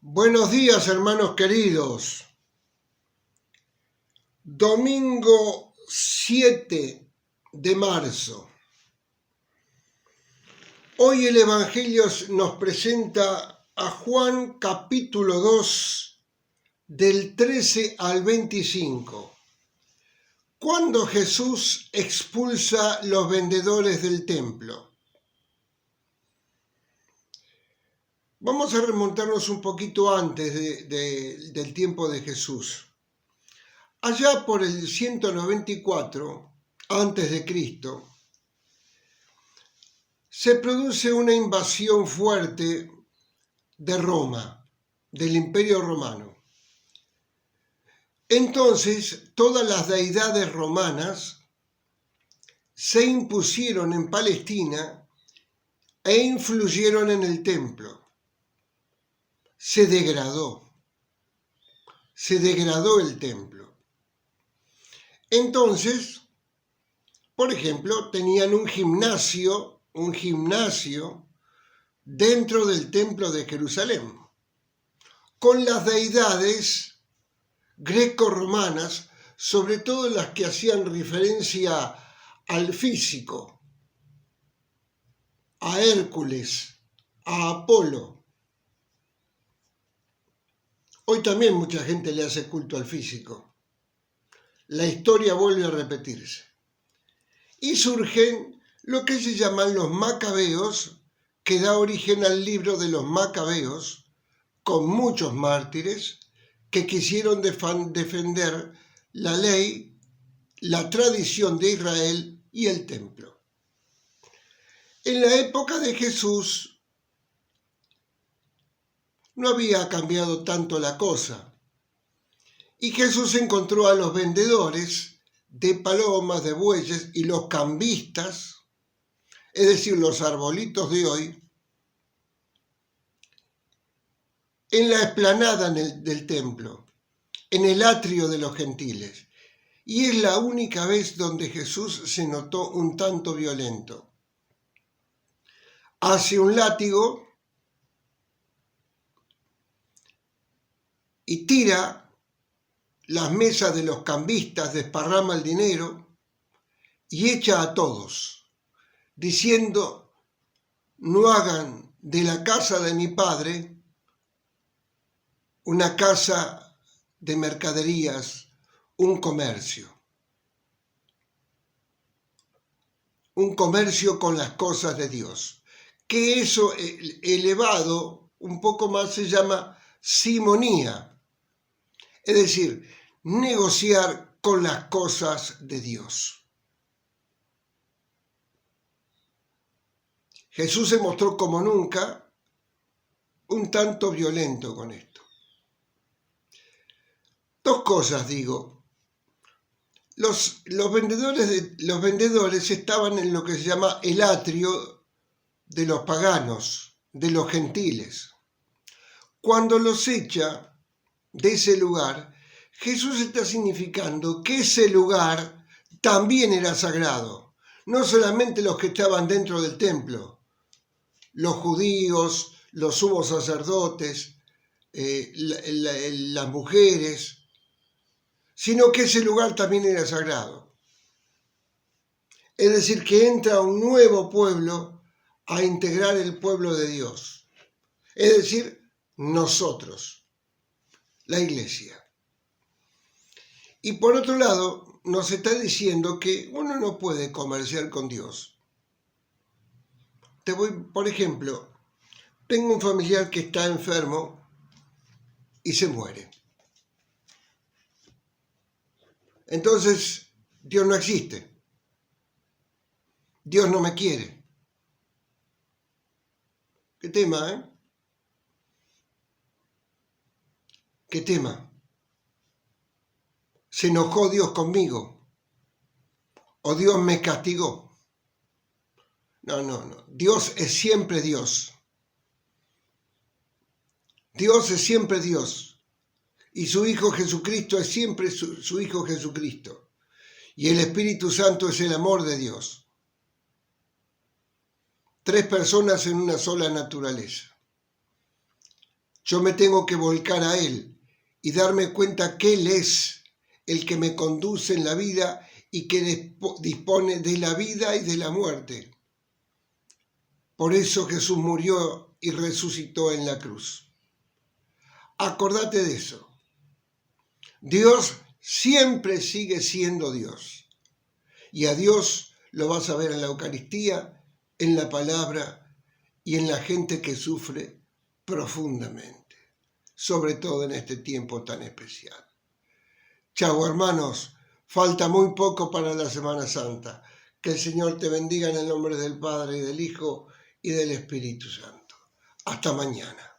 Buenos días, hermanos queridos. Domingo 7 de marzo. Hoy el Evangelio nos presenta a Juan capítulo 2 del 13 al 25, cuando Jesús expulsa los vendedores del templo. Vamos a remontarnos un poquito antes del tiempo de Jesús. Allá por el 194 antes de Cristo, se produce una invasión fuerte de Roma, del Imperio Romano. Entonces, todas las deidades romanas se impusieron en Palestina e influyeron en el templo. Se degradó el templo. Entonces, por ejemplo, tenían un gimnasio dentro del templo de Jerusalén, con las deidades greco-romanas, sobre todo las que hacían referencia al físico, a Hércules, a Apolo. Hoy también mucha gente le hace culto al físico. La historia vuelve a repetirse. Y surgen lo que se llaman los macabeos, que da origen al libro de los macabeos, con muchos mártires que quisieron defender la ley, la tradición de Israel y el templo. En la época de Jesús no había cambiado tanto la cosa, y Jesús encontró a los vendedores de palomas, de bueyes y los cambistas, es decir, los arbolitos de hoy, en la explanada del templo, en el atrio de los gentiles. Y es la única vez donde Jesús se notó un tanto violento. Hace un látigo y tira las mesas de los cambistas, desparrama el dinero y echa a todos, diciendo: no hagan de la casa de mi padre una casa de mercaderías, un comercio con las cosas de Dios. Que eso elevado un poco más se llama simonía, es decir, negociar con las cosas de Dios. Jesús se mostró como nunca un tanto violento con esto. Dos cosas digo. Los vendedores estaban en lo que se llama el atrio de los paganos, de los gentiles. Cuando los echa de ese lugar, Jesús está significando que ese lugar también era sagrado. No solamente los que estaban dentro del templo, los judíos, los sumos sacerdotes, las mujeres, sino que ese lugar también era sagrado. Es decir, que entra un nuevo pueblo a integrar el pueblo de Dios. Es decir, nosotros, la Iglesia. Y por otro lado, nos está diciendo que uno no puede comerciar con Dios. Por ejemplo, tengo un familiar que está enfermo y se muere. Entonces, Dios no existe. Dios no me quiere. ¿Qué tema, eh? ¿Qué tema? ¿Se enojó Dios conmigo? ¿O Dios me castigó? No. Dios es siempre Dios. Dios es siempre Dios. Y su Hijo Jesucristo es siempre su Hijo Jesucristo. Y el Espíritu Santo es el amor de Dios. Tres personas en una sola naturaleza. Yo me tengo que volcar a Él y darme cuenta que Él es el que me conduce en la vida y que dispone de la vida y de la muerte. Por eso Jesús murió y resucitó en la cruz. Acordate de eso. Dios siempre sigue siendo Dios. Y a Dios lo vas a ver en la Eucaristía, en la palabra y en la gente que sufre profundamente, sobre todo en este tiempo tan especial. Chau, hermanos, falta muy poco para la Semana Santa. Que el Señor te bendiga en el nombre del Padre, y del Hijo y del Espíritu Santo. Hasta mañana.